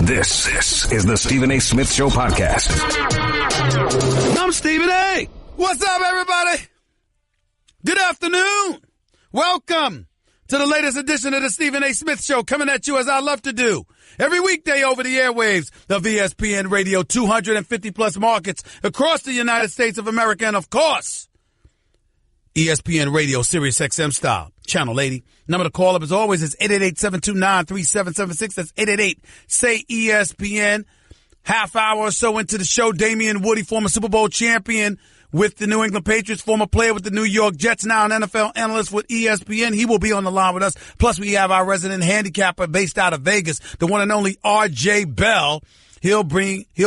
This is the Stephen A. Smith Show podcast. I'm Stephen A. What's up, everybody? Good afternoon. Welcome to the latest edition of the Stephen A. Smith Show, coming at you as I love to do every weekday over the airwaves of ESPN Radio, 250 plus markets across the United States of America, and of course, ESPN Radio, Sirius XM style, Channel 80. Number to call up, as always, is 888-729-3776. That's 888-SAY-ESPN. Half hour or so into the show, Damien Woody, former Super Bowl champion with the New England Patriots, former player with the New York Jets, now an NFL analyst with ESPN. He will be on the line with us. Plus, we have our resident handicapper based out of Vegas, the one and only R.J. Bell. He'll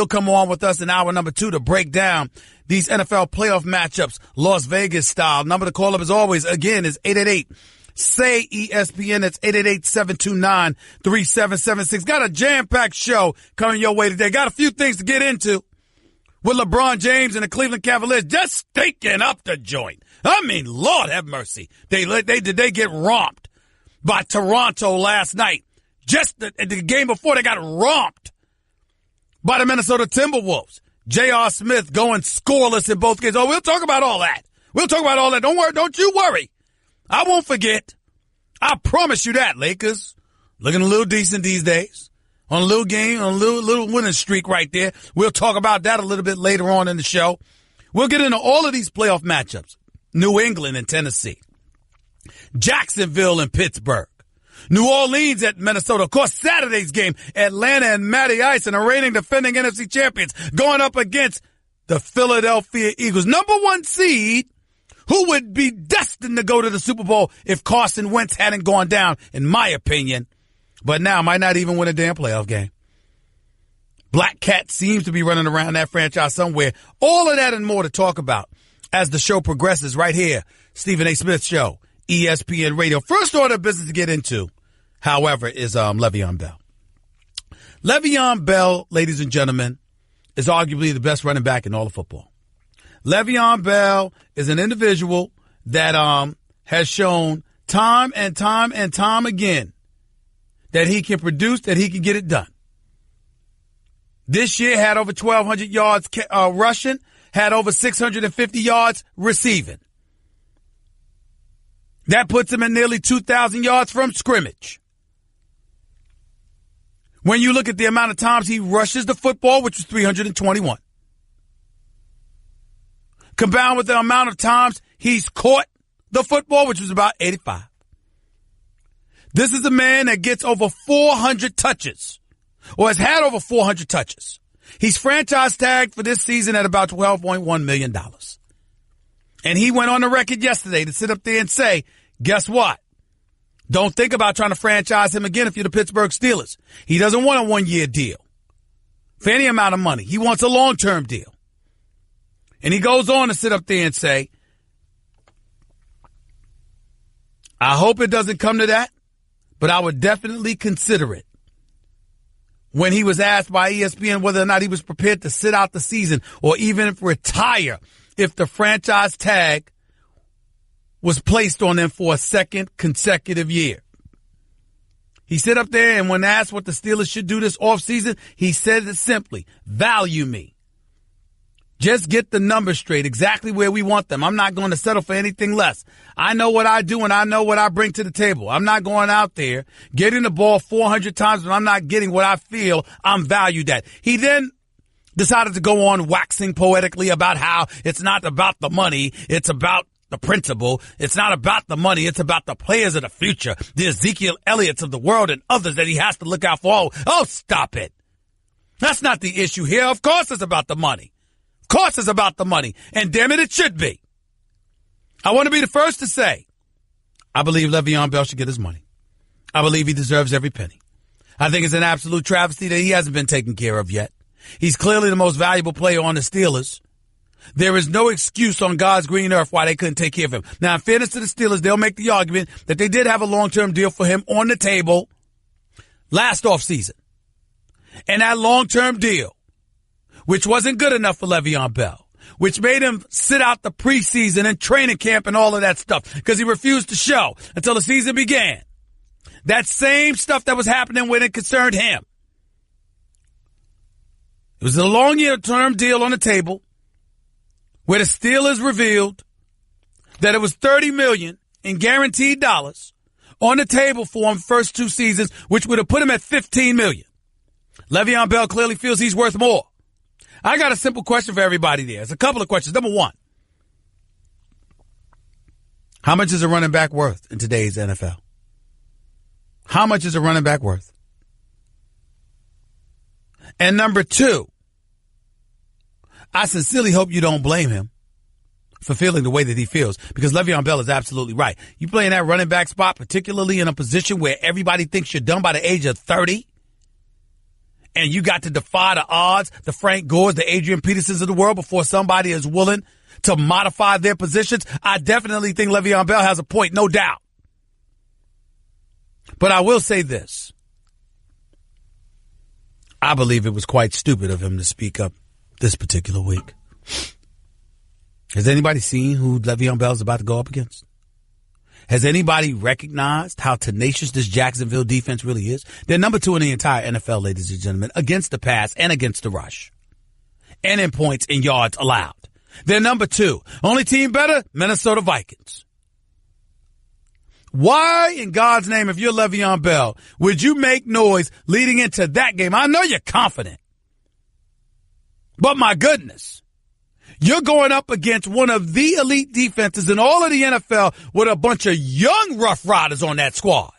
come on with us in hour number 2 to break down these NFL playoff matchups, Las Vegas style. Number to call up, as always, again, is 888-SAY-ESPN. That's 888-729-3776. Got a jam-packed show coming your way today. Got a few things to get into with LeBron James and the Cleveland Cavaliers just stinking up the joint. I mean, Lord have mercy. They get romped by Toronto last night. Just the game before, they got romped by the Minnesota Timberwolves. J.R. Smith going scoreless in both games. Oh, we'll talk about all that. Don't worry. Don't you worry. I won't forget. I promise you that, Lakers. Looking a little decent these days. On a little game, on a little winning streak right there. We'll talk about that a little bit later on in the show. We'll get into all of these playoff matchups. New England and Tennessee. Jacksonville and Pittsburgh. New Orleans at Minnesota. Of course, Saturday's game, Atlanta and Matty Ice, and the reigning defending NFC champions, going up against the Philadelphia Eagles. Number 1 seed, who would be destined to go to the Super Bowl if Carson Wentz hadn't gone down, in my opinion. But now might not even win a damn playoff game. Black Cat seems to be running around that franchise somewhere. All of that and more to talk about as the show progresses right here. Stephen A. Smith Show, ESPN Radio. First order of business to get into, however, is Le'Veon Bell. Le'Veon Bell, ladies and gentlemen, is arguably the best running back in all of football. Le'Veon Bell is an individual that has shown time and time and time again that he can produce, that he can get it done. This year had over 1,200 yards rushing, had over 650 yards receiving. That puts him at nearly 2,000 yards from scrimmage. When you look at the amount of times he rushes the football, which was 321, combined with the amount of times he's caught the football, which was about 85. This is a man that gets over 400 touches, or has had over 400 touches. He's franchise tagged for this season at about $12.1 million. And he went on the record yesterday to sit up there and say, guess what? Don't think about trying to franchise him again if you're the Pittsburgh Steelers. He doesn't want a 1-year deal for any amount of money. He wants a long-term deal. And he goes on to sit up there and say, I hope it doesn't come to that, but I would definitely consider it. When he was asked by ESPN whether or not he was prepared to sit out the season or even retire if the franchise tag was placed on them for a second consecutive year. He sit up there, and when asked what the Steelers should do this offseason, he said it simply, value me. Just get the numbers straight, exactly where we want them. I'm not going to settle for anything less. I know what I do, and I know what I bring to the table. I'm not going out there getting the ball 400 times, but I'm not getting what I feel I'm valued at. He then decided to go on waxing poetically about how it's not about the money, it's about the principle. It's not about the money, it's about the players of the future, the Ezekiel Elliott's of the world and others that he has to look out for. Oh, stop it. That's not the issue here. Of course it's about the money. Of course it's about the money. And damn it, it should be. I want to be the first to say, I believe Le'Veon Bell should get his money. I believe he deserves every penny. I think it's an absolute travesty that he hasn't been taken care of yet. He's clearly the most valuable player on the Steelers. There is no excuse on God's green earth why they couldn't take care of him. Now, in fairness to the Steelers, they'll make the argument that they did have a long-term deal for him on the table last offseason. And that long-term deal, which wasn't good enough for Le'Veon Bell, which made him sit out the preseason and training camp and all of that stuff because he refused to show until the season began. That same stuff that was happening when it concerned him. It was a long-term deal on the table where the Steelers revealed that it was $30 million in guaranteed dollars on the table for him first 2 seasons, which would have put him at $15 million. Le'Veon Bell clearly feels he's worth more. I got a simple question for everybody there. It's a couple of questions. Number one, how much is a running back worth in today's NFL? How much is a running back worth? And number two, I sincerely hope you don't blame him for feeling the way that he feels, because Le'Veon Bell is absolutely right. You play in that running back spot, particularly in a position where everybody thinks you're done by the age of 30, and you got to defy the odds, the Frank Gores, the Adrian Petersons of the world before somebody is willing to modify their positions. I definitely think Le'Veon Bell has a point, no doubt. But I will say this. I believe it was quite stupid of him to speak up this particular week. Has anybody seen who Le'Veon Bell is about to go up against? Has anybody recognized how tenacious this Jacksonville defense really is? They're number 2 in the entire NFL, ladies and gentlemen, against the pass and against the rush. And in points and yards allowed. They're number 2. Only team better, Minnesota Vikings. Why in God's name, if you're Le'Veon Bell, would you make noise leading into that game? I know you're confident. But my goodness, you're going up against one of the elite defenses in all of the NFL with a bunch of young Rough Riders on that squad.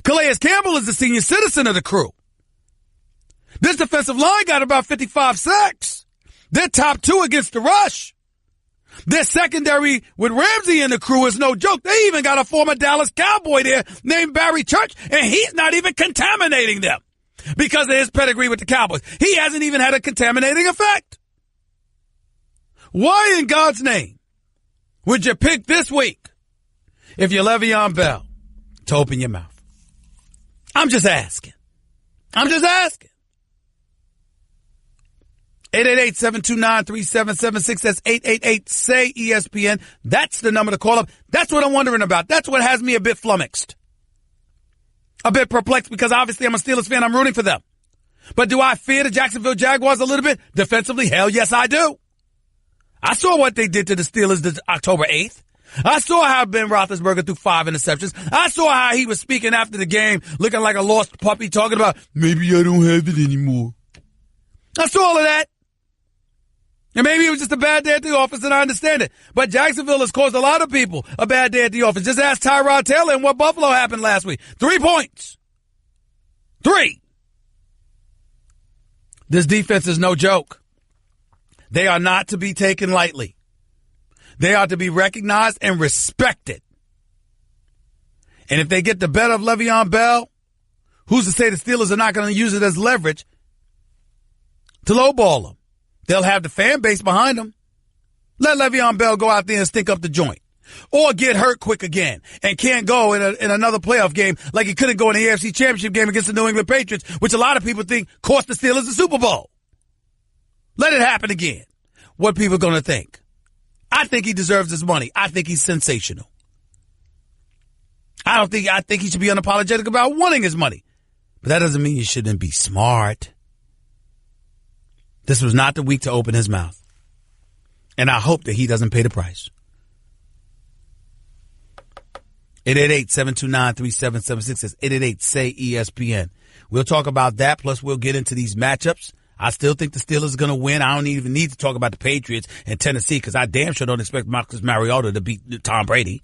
Calais Campbell is the senior citizen of the crew. This defensive line got about 55 sacks. They're top 2 against the rush. Their secondary with Ramsey in the crew is no joke. They even got a former Dallas Cowboy there named Barry Church, and he's not even contaminating them because of his pedigree with the Cowboys. He hasn't even had a contaminating effect. Why in God's name would you pick this week, if you're Le'Veon Bell, to open your mouth? I'm just asking. 888-729-3776. That's 888-SAY-ESPN. That's the number to call up. That's what I'm wondering about. That's what has me a bit flummoxed. A bit perplexed, because obviously I'm a Steelers fan. I'm rooting for them. But do I fear the Jacksonville Jaguars a little bit? Defensively, hell yes, I do. I saw what they did to the Steelers this October 8th. I saw how Ben Roethlisberger threw 5 interceptions. I saw how he was speaking after the game, looking like a lost puppy, talking about, maybe I don't have it anymore. I saw all of that. And maybe it was just a bad day at the office, and I understand it. But Jacksonville has caused a lot of people a bad day at the office. Just ask Tyrod Taylor and what Buffalo happened last week. 3 points. 3. This defense is no joke. They are not to be taken lightly. They are to be recognized and respected. And if they get the better of Le'Veon Bell, who's to say the Steelers are not going to use it as leverage to lowball them? They'll have the fan base behind them. Let Le'Veon Bell go out there and stink up the joint. Or get hurt quick again and can't go in another playoff game like he couldn't go in the AFC Championship game against the New England Patriots, which a lot of people think cost the Steelers the Super Bowl. Let it happen again. What people are going to think? I think he deserves his money. I think he's sensational. I think he should be unapologetic about wanting his money. But that doesn't mean you shouldn't be smart. This was not the week to open his mouth. And I hope that he doesn't pay the price. 888-729-3776 says 888-SAY-ESPN. We'll talk about that, plus we'll get into these matchups. I still think the Steelers are going to win. I don't even need to talk about the Patriots and Tennessee, because I damn sure don't expect Marcus Mariota to beat Tom Brady.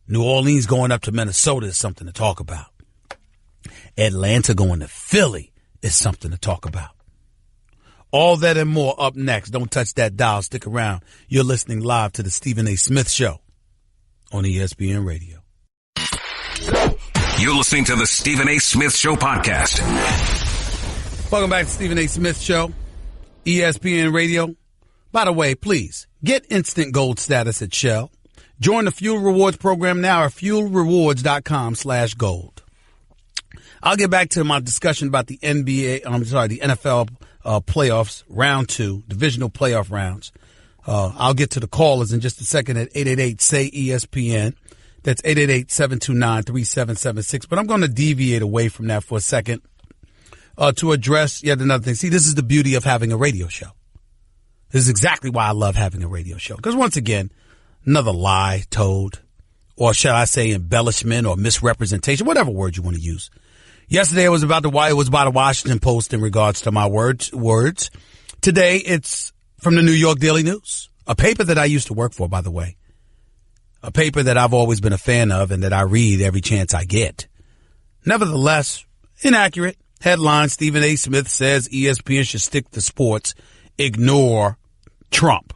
New Orleans going up to Minnesota is something to talk about. Atlanta going to Philly is something to talk about. All that and more up next. Don't touch that dial. Stick around. You're listening live to the Stephen A. Smith Show on ESPN Radio. You're listening to the Stephen A. Smith Show podcast. Welcome back to Stephen A. Smith Show, ESPN Radio. By the way, please get instant gold status at Shell. Join the Fuel Rewards program now at fuelrewards.com/gold. I'll get back to my discussion about the the NFL playoffs, round 2, divisional playoff rounds. I'll get to the callers in just a second at 888-SAY-ESPN. That's 888-729-3776. But I'm going to deviate away from that for a second to address yet another thing. See, this is the beauty of having a radio show. This is exactly why I love having a radio show. Because once again, another lie told, or shall I say embellishment or misrepresentation, whatever word you want to use. Yesterday it was about a Washington Post in regards to my words. Today it's from the New York Daily News, a paper that I used to work for, by the way. A paper that I've always been a fan of and that I read every chance I get. Nevertheless, inaccurate. Headline, Stephen A. Smith says ESPN should stick to sports, ignore Trump.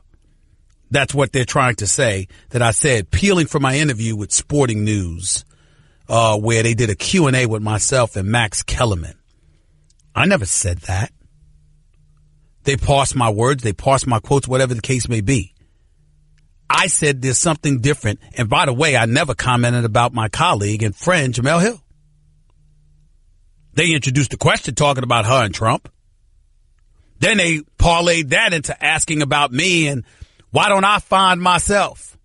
That's what they're trying to say, that I said, peeling from my interview with Sporting News, where they did a Q&A with myself and Max Kellerman. I never said that. They parsed my words, they parsed my quotes, whatever the case may be. I said there's something different. And by the way, I never commented about my colleague and friend, Jemele Hill. They introduced the question talking about her and Trump. Then they parlayed that into asking about me and why don't I find myself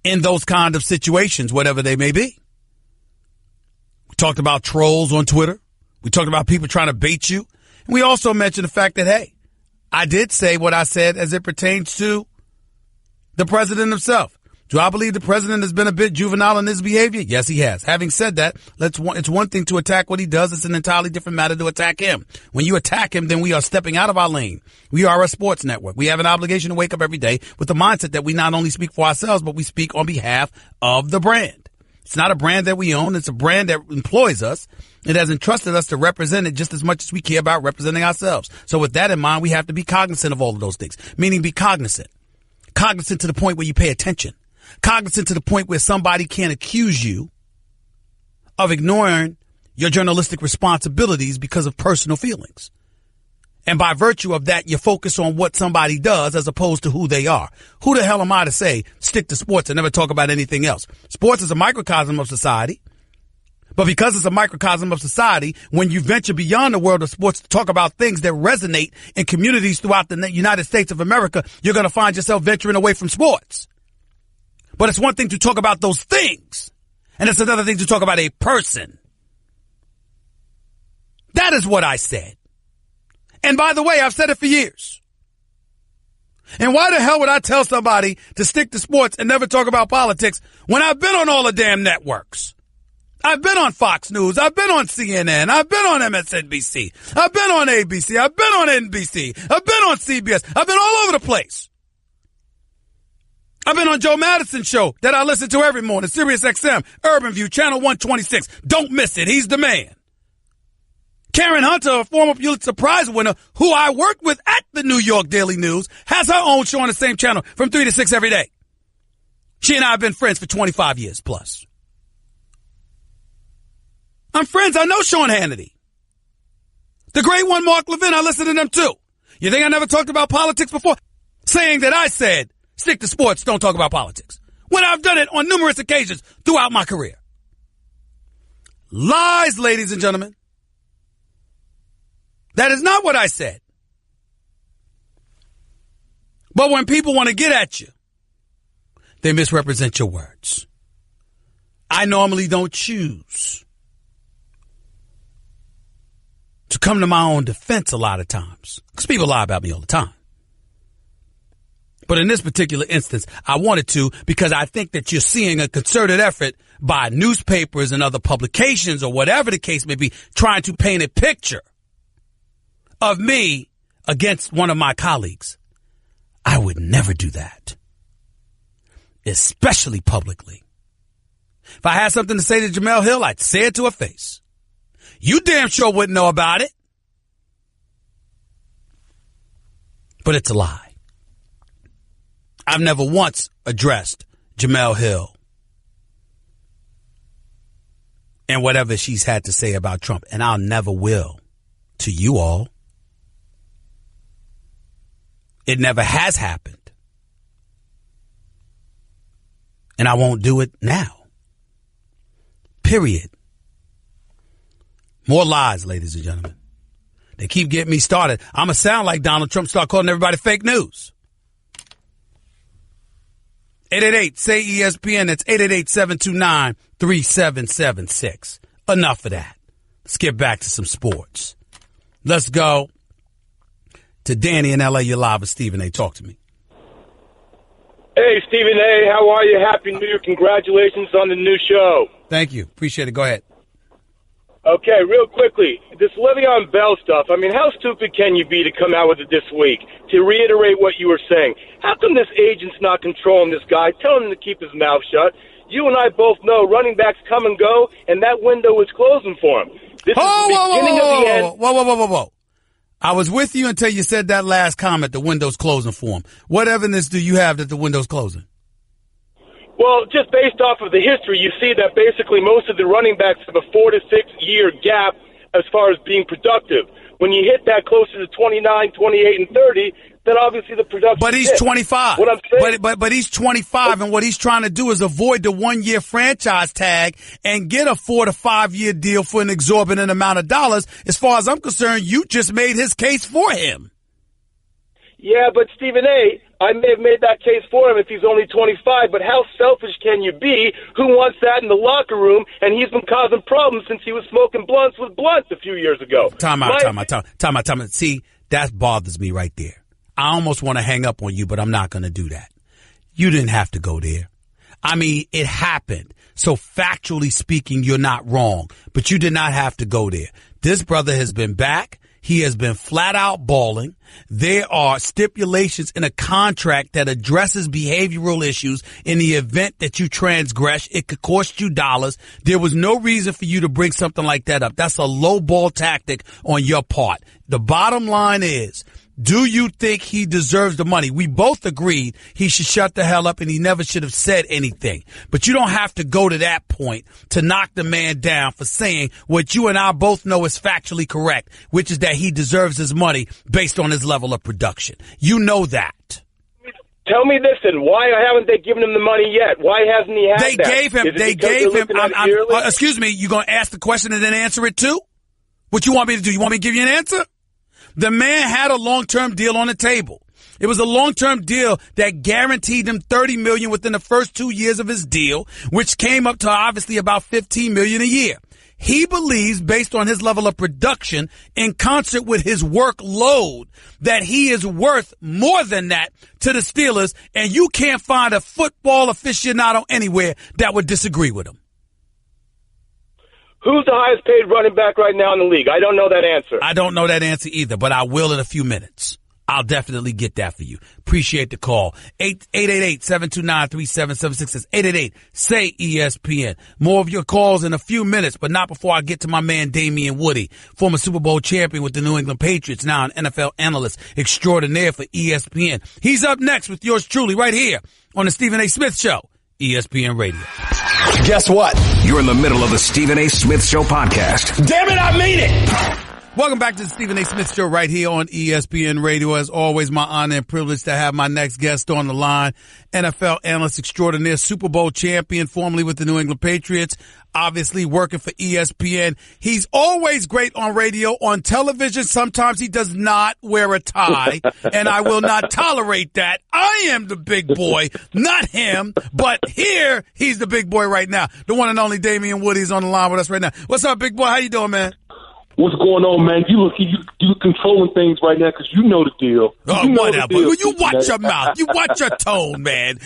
in those kind of situations, whatever they may be. We talked about trolls on Twitter. We talked about people trying to bait you. And we also mentioned the fact that, hey, I did say what I said as it pertains to the president himself. Do I believe the president has been a bit juvenile in his behavior? Yes, he has. Having said that, it's one thing to attack what he does. It's an entirely different matter to attack him. When you attack him, then we are stepping out of our lane. We are a sports network. We have an obligation to wake up every day with the mindset that we not only speak for ourselves, but we speak on behalf of the brand. It's not a brand that we own. It's a brand that employs us. It has entrusted us to represent it just as much as we care about representing ourselves. So with that in mind, we have to be cognizant of all of those things, meaning be cognizant. Cognizant to the point where you pay attention. Cognizant to the point where somebody can't accuse you of ignoring your journalistic responsibilities because of personal feelings. And by virtue of that, you focus on what somebody does as opposed to who they are. Who the hell am I to say stick to sports and never talk about anything else? Sports is a microcosm of society. But because it's a microcosm of society, when you venture beyond the world of sports to talk about things that resonate in communities throughout the United States of America, you're going to find yourself venturing away from sports. But it's one thing to talk about those things, and it's another thing to talk about a person. That is what I said. And by the way, I've said it for years. And why the hell would I tell somebody to stick to sports and never talk about politics when I've been on all the damn networks? I've been on Fox News. I've been on CNN. I've been on MSNBC. I've been on ABC. I've been on NBC. I've been on CBS. I've been all over the place. I've been on Joe Madison's show that I listen to every morning, Sirius XM, Urban View, Channel 126. Don't miss it. He's the man. Karen Hunter, a former Pulitzer Prize winner who I worked with at the New York Daily News, has her own show on the same channel from 3 to 6 every day. She and I have been friends for 25 years plus. I'm friends. I know Sean Hannity. The great one, Mark Levin, I listen to them too. You think I never talked about politics before? Saying that I said, stick to sports, don't talk about politics. When I've done it on numerous occasions throughout my career. Lies, ladies and gentlemen. That is not what I said. But when people want to get at you, they misrepresent your words. I normally don't choose to come to my own defense a lot of times, because people lie about me all the time. But in this particular instance, I wanted to because I think that you're seeing a concerted effort by newspapers and other publications or whatever the case may be, trying to paint a picture of me against one of my colleagues. I would never do that, especially publicly. If I had something to say to Jemele Hill, I'd say it to her face. You damn sure wouldn't know about it. But it's a lie. I've never once addressed Jemele Hill and whatever she's had to say about Trump, and I'll never will to you all. It never has happened. And I won't do it now. Period. More lies, ladies and gentlemen. They keep getting me started. I'm going to sound like Donald Trump, start calling everybody fake news. 888-SAY-ESPN. That's 888-729-3776. Enough of that. Let's get back to some sports. Let's go to Danny in L.A. You're live with Stephen A. Talk to me. Hey, Stephen A., how are you? Happy New Year. Congratulations on the new show. Thank you. Appreciate it. Go ahead. Okay, real quickly, this Le'Veon Bell stuff, I mean, how stupid can you be to come out with it this week? To reiterate what you were saying, how come this agent's not controlling this guy, telling him to keep his mouth shut? You and I both know running backs come and go, and that window is closing for him. This is the beginning of the end. Whoa. I was with you until you said that last comment, the window's closing for him. What evidence do you have that the window's closing? Well, just based off of the history, you see that basically most of the running backs have a 4 to 6 year gap as far as being productive. When you hit that closer to 29, 28, and 30, then obviously the production. But he's 25. What I'm saying, but he's 25, and what he's trying to do is avoid the 1 year franchise tag and get a 4 to 5 year deal for an exorbitant amount of dollars. As far as I'm concerned, you just made his case for him. yeah, but Stephen A., I may have made that case for him if he's only 25, but how selfish can you be? Who wants that in the locker room? And he's been causing problems since he was smoking blunts with Blunt a few years ago. Time out. See, that bothers me right there. I almost want to hang up on you, but I'm not going to do that. You didn't have to go there. I mean, it happened. So factually speaking, you're not wrong, but you did not have to go there. This brother has been back. He has been flat out balling. There are stipulations in a contract that addresses behavioral issues in the event that you transgress. It could cost you dollars. There was no reason for you to bring something like that up. That's a low ball tactic on your part. The bottom line is, do you think he deserves the money? We both agreed he should shut the hell up and he never should have said anything. But you don't have to go to that point to knock the man down for saying what you and I both know is factually correct, which is that he deserves his money based on his level of production. You know that. Tell me this, and why haven't they given him the money yet? Why hasn't he had They that? gave him. Excuse me, you going to ask the question and then answer it too? What you want me to do? You want me to give you an answer? The man had a long-term deal on the table. It was a long-term deal that guaranteed him $30 million within the first 2 years of his deal, which came up to obviously about $15 million a year. He believes, based on his level of production in concert with his workload, that he is worth more than that to the Steelers, and you can't find a football aficionado anywhere that would disagree with him. Who's the highest paid running back right now in the league? I don't know that answer. I don't know that answer either, but I will in a few minutes. I'll definitely get that for you. Appreciate the call. 888-729-3776. 888-SAY-ESPN. More of your calls in a few minutes, but not before I get to my man Damien Woody, former Super Bowl champion with the New England Patriots, now an NFL analyst extraordinaire for ESPN. He's up next with yours truly right here on the Stephen A. Smith Show, ESPN Radio. Guess what? You're in the middle of the Stephen A. Smith Show podcast. Damn it, I mean it! Welcome back to the Stephen A. Smith Show right here on ESPN Radio. As always, my honor and privilege to have my next guest on the line, NFL analyst extraordinaire, Super Bowl champion, formerly with the New England Patriots, obviously working for ESPN. He's always great on radio. On television, sometimes he does not wear a tie, and I will not tolerate that. I am the big boy, not him, but here he's the big boy right now. The one and only Damien Woody is on the line with us right now. What's up, big boy? How you doing, man? What's going on, man? You controlling things right now because you know the deal. Whatever. You watch your mouth. You watch your tone, man.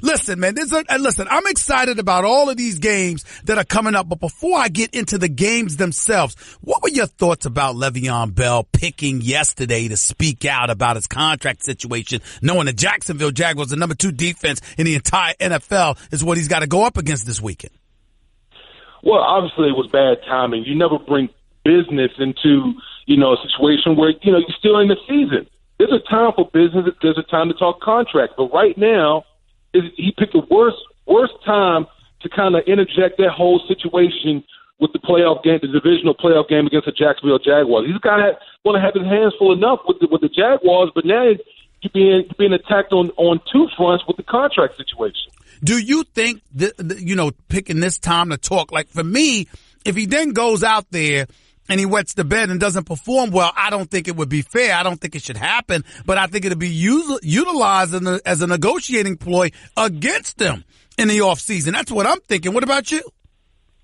Listen, man. Listen, I'm excited about all of these games that are coming up. But before I get into the games themselves, what were your thoughts about Le'Veon Bell picking yesterday to speak out about his contract situation, knowing the Jacksonville Jaguars, the number 2 defense in the entire NFL, is what he's got to go up against this weekend? Well, obviously it was bad timing. You never bring business into, a situation where, you're still in the season. There's a time for business. There's a time to talk contract. But right now, he picked the worst time to kind of interject that whole situation with the playoff game, the divisional playoff game against the Jacksonville Jaguars. He's kind of want to have his hands full enough with the Jaguars, but now you're being attacked on 2 fronts with the contract situation. Do you think that, picking this time to talk, like for me, if he then goes out there and he wets the bed and doesn't perform well, I don't think it would be fair. I don't think it should happen, but I think it'll be utilized as a negotiating ploy against them in the offseason. That's what I'm thinking. What about you?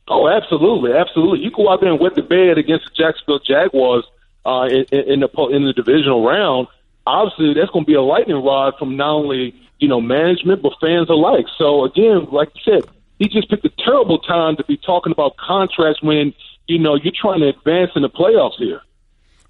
Oh, absolutely, absolutely. You go out there and wet the bed against the Jacksonville Jaguars in the divisional round. Obviously, that's going to be a lightning rod from not only management but fans alike. So again, like you said, he just picked a terrible time to be talking about contracts when you're trying to advance in the playoffs here.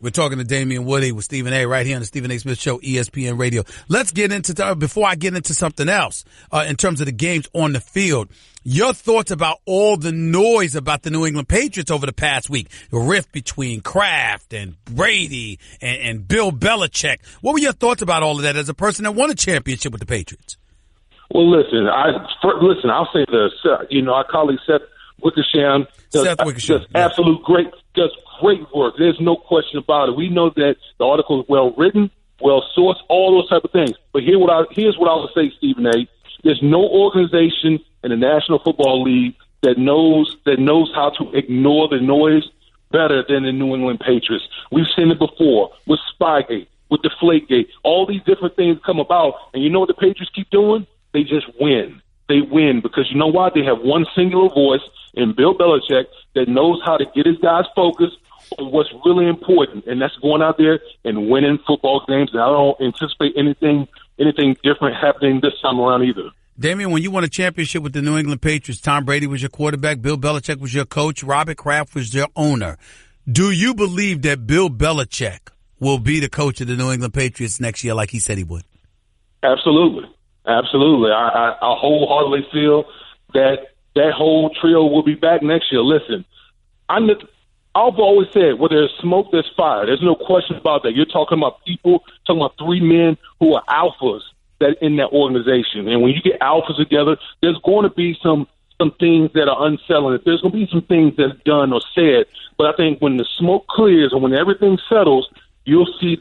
We're talking to Damien Woody with Stephen A. right here on the Stephen A. Smith Show, ESPN Radio. Let's get into, before I get into something else, in terms of the games on the field, your thoughts about all the noise about the New England Patriots over the past week, the rift between Kraft and Brady and Bill Belichick. What were your thoughts about all of that as a person that won a championship with the Patriots? Well, listen, I'll say this. Our colleague Seth Wickersham does great work. There's no question about it. We know that the article is well written, well sourced, all those type of things. But here's what I would say, Stephen A. There's no organization in the National Football League that knows how to ignore the noise better than the New England Patriots. We've seen it before with Spygate, with Deflategate. All these different things come about, and you know what the Patriots keep doing? They just win. They win because you know why? They have one singular voice in Bill Belichick that knows how to get his guys focused on what's really important, and that's going out there and winning football games. And I don't anticipate anything different happening this time around either. Damien, when you won a championship with the New England Patriots, Tom Brady was your quarterback, Bill Belichick was your coach, Robert Kraft was your owner. Do you believe that Bill Belichick will be the coach of the New England Patriots next year like he said he would? Absolutely. Absolutely. I wholeheartedly feel that whole trio will be back next year. Listen, I've always said, where there's smoke, there's fire. There's no question about that. You're talking about three men who are alphas that in that organization. And when you get alphas together, there's going to be some things that are unsettling. There's going to be some things that's done or said. But I think when the smoke clears and when everything settles, you'll see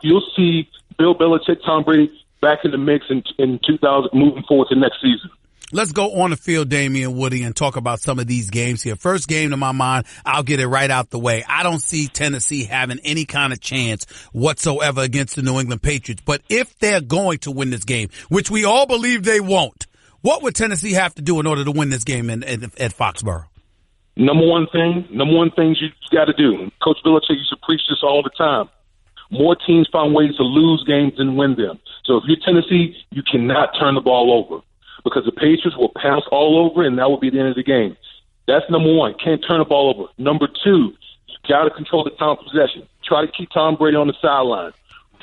you'll see Bill Belichick, Tom Brady back in the mix in 2000, moving forward to next season. Let's go on the field, Damien Woody, and talk about some of these games here. First game to my mind, I'll get it right out the way. I don't see Tennessee having any kind of chance whatsoever against the New England Patriots. But if they're going to win this game, which we all believe they won't, what would Tennessee have to do in order to win this game at Foxborough? Number one thing you got to do. Coach Belichick used to preach this all the time. More teams find ways to lose games than win them. So if you're Tennessee, you cannot turn the ball over because the Patriots will pounce all over, and that will be the end of the game. That's number one. Can't turn the ball over. Number two, you got to control the time of possession. Try to keep Tom Brady on the sideline.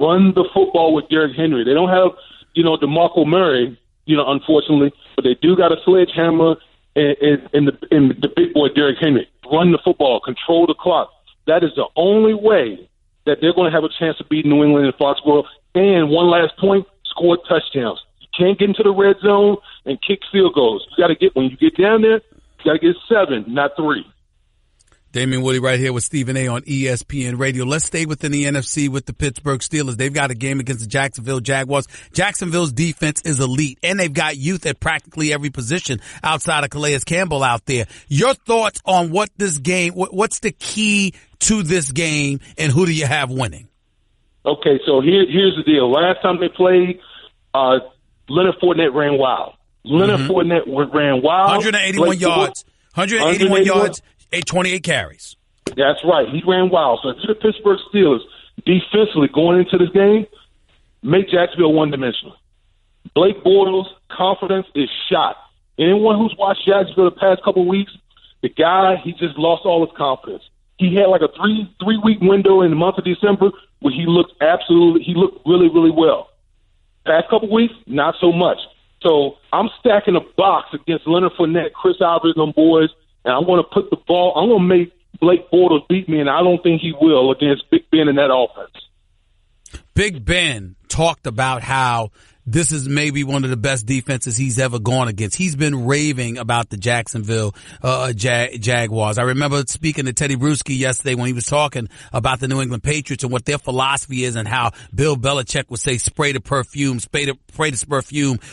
Run the football with Derrick Henry. They don't have, DeMarco Murray, unfortunately, but they do got a sledgehammer in the big boy Derrick Henry. Run the football. Control the clock. That is the only way that they're going to have a chance to beat New England in Foxborough. And one last point, score touchdowns. You can't get into the red zone and kick field goals. When you get down there, you got to get 7, not 3. Damien Woody right here with Stephen A. on ESPN Radio. Let's stay within the NFC with the Pittsburgh Steelers. They've got a game against the Jacksonville Jaguars. Jacksonville's defense is elite, and they've got youth at practically every position outside of Calais Campbell out there. Your thoughts on what this game, what's the key to this game, and who do you have winning? Okay, so here's the deal. Last time they played, Leonard Fournette ran wild. Fournette ran wild. 181 yards. 181 yards. 28 carries. That's right. He ran wild. So if you're the Pittsburgh Steelers, defensively going into this game, make Jacksonville one-dimensional. Blake Bortles' confidence is shot. Anyone who's watched Jacksonville the past couple of weeks, the guy, he just lost all his confidence. He had like a three-week window in the month of December where he looked really, really well. Past couple of weeks, not so much. So I'm stacking a box against Leonard Fournette, Chris Alvarez, and boys, and I'm going to put the ball. I'm going to make Blake Bortles beat me, and I don't think he will against Big Ben in that offense. Big Ben talked about how this is maybe one of the best defenses he's ever gone against. He's been raving about the Jacksonville Jaguars. I remember speaking to Teddy Bruschi yesterday when he was talking about the New England Patriots and what their philosophy is and how Bill Belichick would say spray the perfume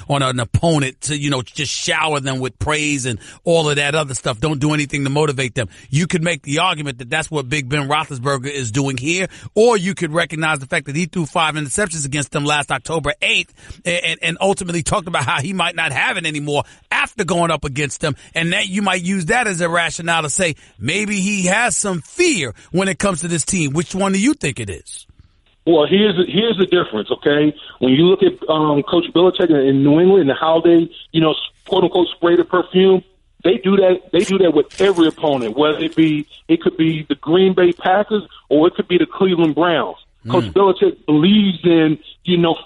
on an opponent to, just shower them with praise and all of that other stuff. Don't do anything to motivate them. You could make the argument that that's what Big Ben Roethlisberger is doing here, or you could recognize the fact that he threw 5 interceptions against them last October 8th and ultimately talked about how he might not have it anymore after going up against them, and that you might use that as a rationale to say maybe he has some fear when it comes to this team. Which one do you think it is? Well, here's the difference, okay? When you look at Coach Belichick in New England and how they, quote unquote, spray the perfume, they do that. They do that with every opponent, whether it could be the Green Bay Packers or it could be the Cleveland Browns. Coach Belichick believes in,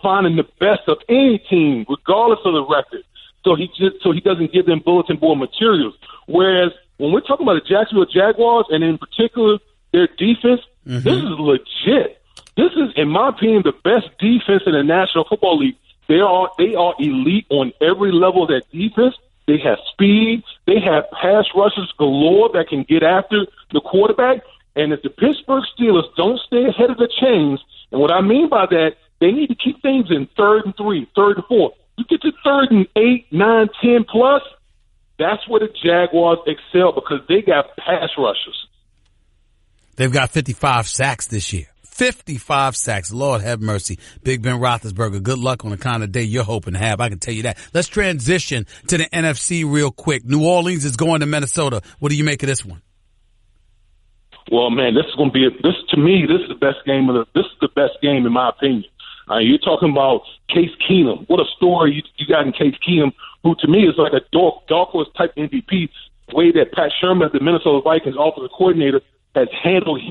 finding the best of any team, regardless of the record. So he doesn't give them bulletin board materials. Whereas when we're talking about the Jacksonville Jaguars and in particular their defense, this is legit. This is, in my opinion, the best defense in the National Football League. They are elite on every level of that defense. They have speed. They have pass rushers galore that can get after the quarterback. And if the Pittsburgh Steelers don't stay ahead of the chains, and what I mean by that, they need to keep things in 3rd and 3, 3rd and 4. You get to 3rd and 8, 9, 10 plus, that's where the Jaguars excel because they got pass rushers. They've got 55 sacks this year. 55 sacks. Lord have mercy. Big Ben Roethlisberger, good luck on the kind of day you're hoping to have. I can tell you that. Let's transition to the NFC real quick. New Orleans is going to Minnesota. What do you make of this one? Well, man, this is going to be this is the best game this is the best game in my opinion. You're talking about Case Keenum. What a story you got in Case Keenum, who to me is like a dark horse type MVP. The way that Pat Sherman, the Minnesota Vikings offensive coordinator, has handled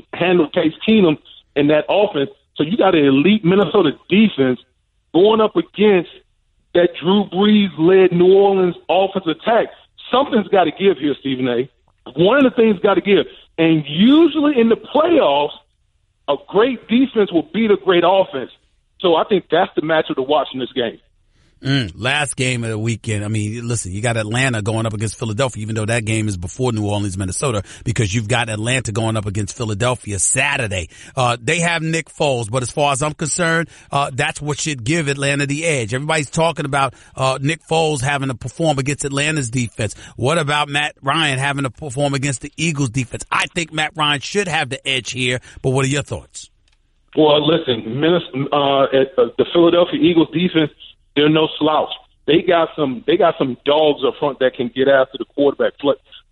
Case Keenum in that offense. So you got an elite Minnesota defense going up against that Drew Brees-led New Orleans offensive attack. Something's got to give here, Stephen A. One of the things got to give. And usually in the playoffs, a great defense will beat a great offense. So I think that's the matchup to watch in this game. Last game of the weekend. I mean, listen, you got Atlanta going up against Philadelphia, even though that game is before New Orleans, Minnesota, because you've got Atlanta going up against Philadelphia Saturday. They have Nick Foles, but as far as I'm concerned, that's what should give Atlanta the edge. Everybody's talking about Nick Foles having to perform against Atlanta's defense. What about Matt Ryan having to perform against the Eagles defense? I think Matt Ryan should have the edge here, but what are your thoughts? Well, listen, the Philadelphia Eagles defense, they're no slouch. They got some dogs up front that can get after the quarterback.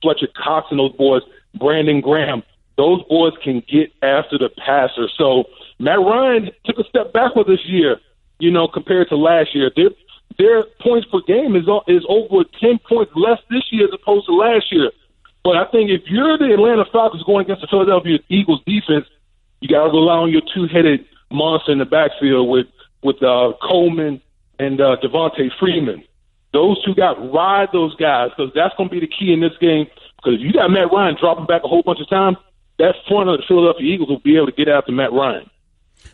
Fletcher Cox and those boys, Brandon Graham, those boys can get after the passer. So Matt Ryan took a step backward this year, compared to last year. Their points per game is over 10 points less this year as opposed to last year. But I think if you're the Atlanta Falcons going against the Philadelphia Eagles defense, you got to rely on your two-headed monster in the backfield with Coleman and Devontae Freeman. Those two got to ride those guys because that's going to be the key in this game. Because if you got Matt Ryan dropping back a whole bunch of times, that front of the Philadelphia Eagles will be able to get after Matt Ryan.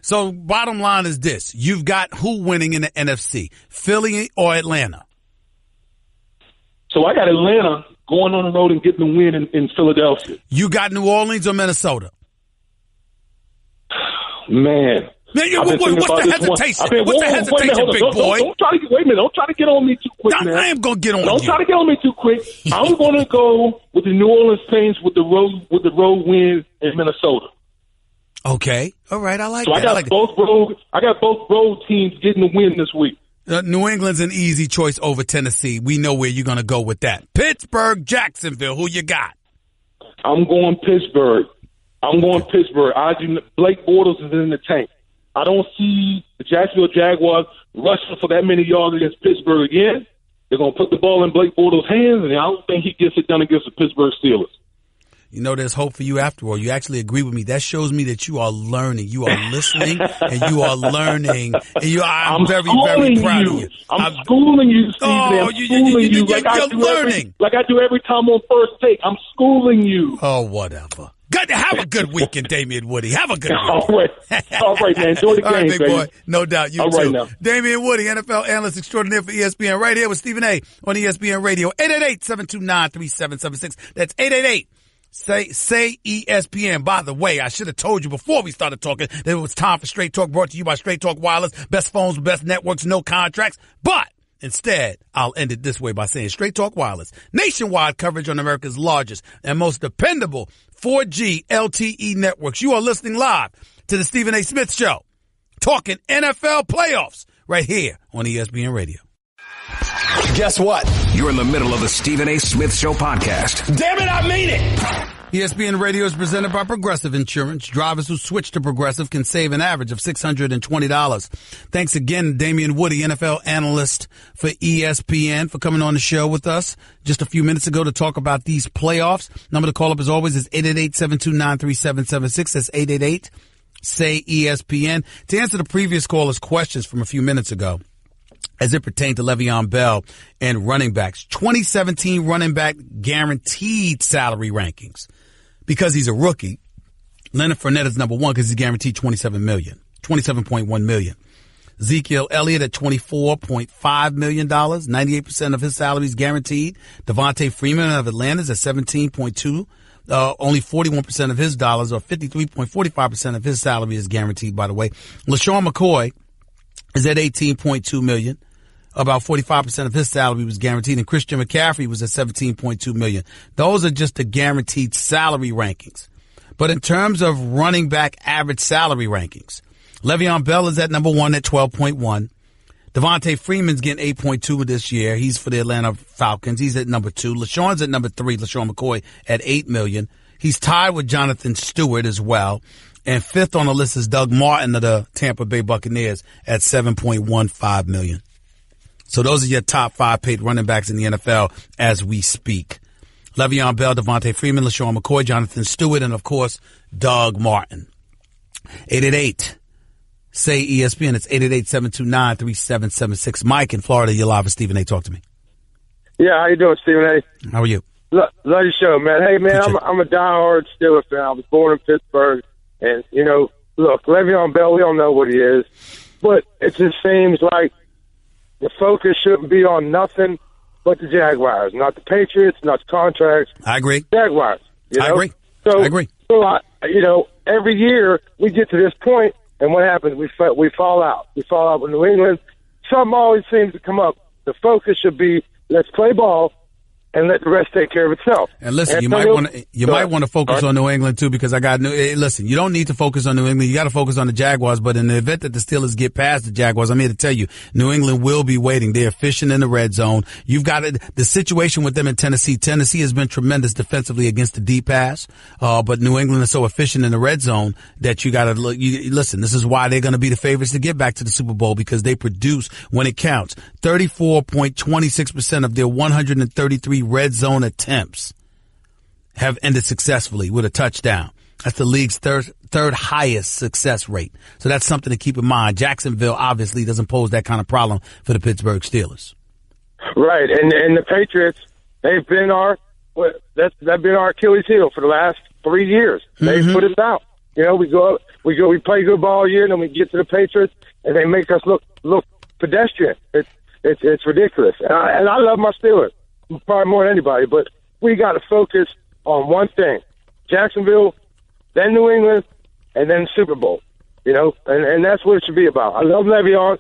So bottom line is this. You've got who winning in the NFC, Philly or Atlanta? So I got Atlanta going on the road and getting the win in Philadelphia. You got New Orleans or Minnesota? Man, what's the hesitation? What's the hesitation, big boy? Don't try to get on me too quick, man. I am going to get on you. Don't try to get on me too quick. I'm going to go with the New Orleans Saints with the road win in Minnesota. Okay, all right, I like that. So I got both road teams getting the win this week. New England's an easy choice over Tennessee. We know where you're going to go with that. Pittsburgh, Jacksonville. Who you got? I'm going Pittsburgh. Blake Bortles is in the tank. I don't see the Jacksonville Jaguars rushing for that many yards against Pittsburgh again. They're going to put the ball in Blake Bortles' hands, and I don't think he gets it done against the Pittsburgh Steelers. There's hope for you after all. You actually agree with me. That shows me that you are learning. You are listening, and you are learning. And I'm very, very proud of you. I'm schooling you, Steve. I'm schooling you. You're learning. Like I do every time on First Take. I'm schooling you. Oh, whatever. Good. Have a good weekend, Damien Woody. Have a good weekend. All right, man. Enjoy the game, right, big baby. boy. No doubt. You all too. Right now. Damien Woody, NFL analyst extraordinaire for ESPN, right here with Stephen A. on ESPN Radio. 888-729-3776. That's 888. Say ESPN. By the way, I should have told you before we started talking that it was time for Straight Talk, brought to you by Straight Talk Wireless. Best phones, best networks, no contracts. But instead, I'll end it this way by saying Straight Talk Wireless. Nationwide coverage on America's largest and most dependable 4G LTE networks. You are listening live to the Stephen A. Smith Show, talking NFL playoffs right here on ESPN Radio. Guess what? You're in the middle of the Stephen A. Smith Show podcast. Damn it, I mean it! ESPN Radio is presented by Progressive Insurance. Drivers who switch to Progressive can save an average of $620. Thanks again, Damien Woody, NFL analyst for ESPN, for coming on the show with us just a few minutes ago to talk about these playoffs. Number to call up as always is 888-729-3776. That's 888-SAY-ESPN. To answer the previous caller's questions from a few minutes ago, as it pertained to Le'Veon Bell and running backs, 2017 running back guaranteed salary rankings. Because he's a rookie, Leonard Fournette is number one because he's guaranteed $27.1 million. Ezekiel Elliott at $24.5 million, 98% of his salary is guaranteed. Devontae Freeman of Atlanta is at $17.2. Only 41% of his dollars, or 53.45% of his salary is guaranteed, by the way. LaShawn McCoy is at $18.2 million. About 45% of his salary was guaranteed, and Christian McCaffrey was at $17.2 million. Those are just the guaranteed salary rankings. But in terms of running back average salary rankings, Le'Veon Bell is at number one at 12.1. Devontae Freeman's getting 8.2 this year. He's for the Atlanta Falcons. He's at number 2. LaShawn's at number 3, LaShawn McCoy, at $8 million. He's tied with Jonathan Stewart as well. And fifth on the list is Doug Martin of the Tampa Bay Buccaneers at $7.15 million. So those are your top 5 paid running backs in the NFL as we speak. Le'Veon Bell, Devontae Freeman, LaShawn McCoy, Jonathan Stewart, and, of course, Doug Martin. 888-SAY-ESPN. It's 888-729-3776. Mike in Florida, you're live with Stephen A. Talk to me. Yeah, how you doing, Stephen A? How are you? Love your show, man. Hey, man, I'm a diehard Steelers fan. I was born in Pittsburgh. And, look, Le'Veon Bell, we don't know what he is. But it just seems like the focus shouldn't be on nothing but the Jaguars, not the Patriots, not the contracts. I agree. Jaguars. I agree. So, I agree. So, every year we get to this point, and what happens? We fall out. We fall out with New England. Something always seems to come up. The focus should be, let's play ball and let the rest take care of itself. And listen, you might want to focus on New England too, because listen, you don't need to focus on New England. You got to focus on the Jaguars. But in the event that the Steelers get past the Jaguars, I'm here to tell you, New England will be waiting. They're efficient in the red zone. You've got the situation with them in Tennessee. Tennessee has been tremendous defensively against the deep pass. But New England is so efficient in the red zone that you got to listen. This is why they're going to be the favorites to get back to the Super Bowl, because they produce when it counts. 34.26% of their 133 red zone attempts have ended successfully with a touchdown. That's the league's third highest success rate. So that's something to keep in mind. Jacksonville obviously doesn't pose that kind of problem for the Pittsburgh Steelers. Right, and the Patriots, they've been that's been our Achilles heel for the last 3 years. They've put us out. We play good ball all year, and then we get to the Patriots, and they make us look pedestrian. It's ridiculous. And I love my Steelers, probably more than anybody, but we got to focus on one thing: Jacksonville, then New England, and then Super Bowl. And that's what it should be about. I love Le'Veon.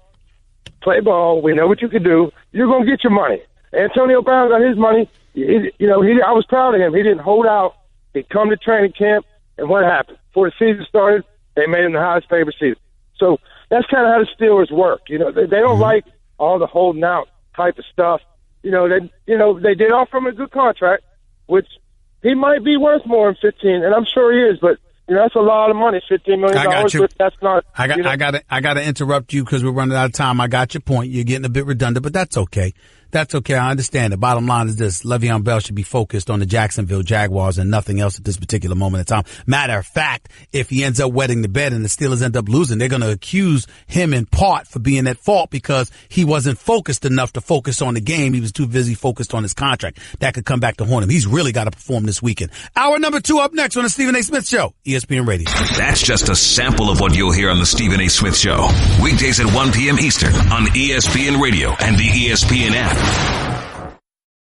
Play ball. We know what you can do. You're going to get your money. Antonio Brown got his money. I was proud of him. He didn't hold out. He come to training camp, and what happened? Before the season started, they made him the highest paid receiver. So that's kind of how the Steelers work. They don't like all the holding out type of stuff. They did offer him a good contract, which he might be worth more than 15, and I'm sure he is, but that's a lot of money, $15 million. I got you. But that's not. I got to interrupt you because we're running out of time. I got your point. You're getting a bit redundant, but that's okay. That's okay. I understand. The bottom line is this. Le'Veon Bell should be focused on the Jacksonville Jaguars and nothing else at this particular moment in time. Matter of fact, if he ends up wetting the bed and the Steelers end up losing, they're going to accuse him in part for being at fault because he wasn't focused enough to focus on the game. He was too busy focused on his contract. That could come back to haunt him. He's really got to perform this weekend. Hour number 2 up next on the Stephen A. Smith Show, ESPN Radio. That's just a sample of what you'll hear on the Stephen A. Smith Show. Weekdays at 1 p.m. Eastern on ESPN Radio and the ESPN app.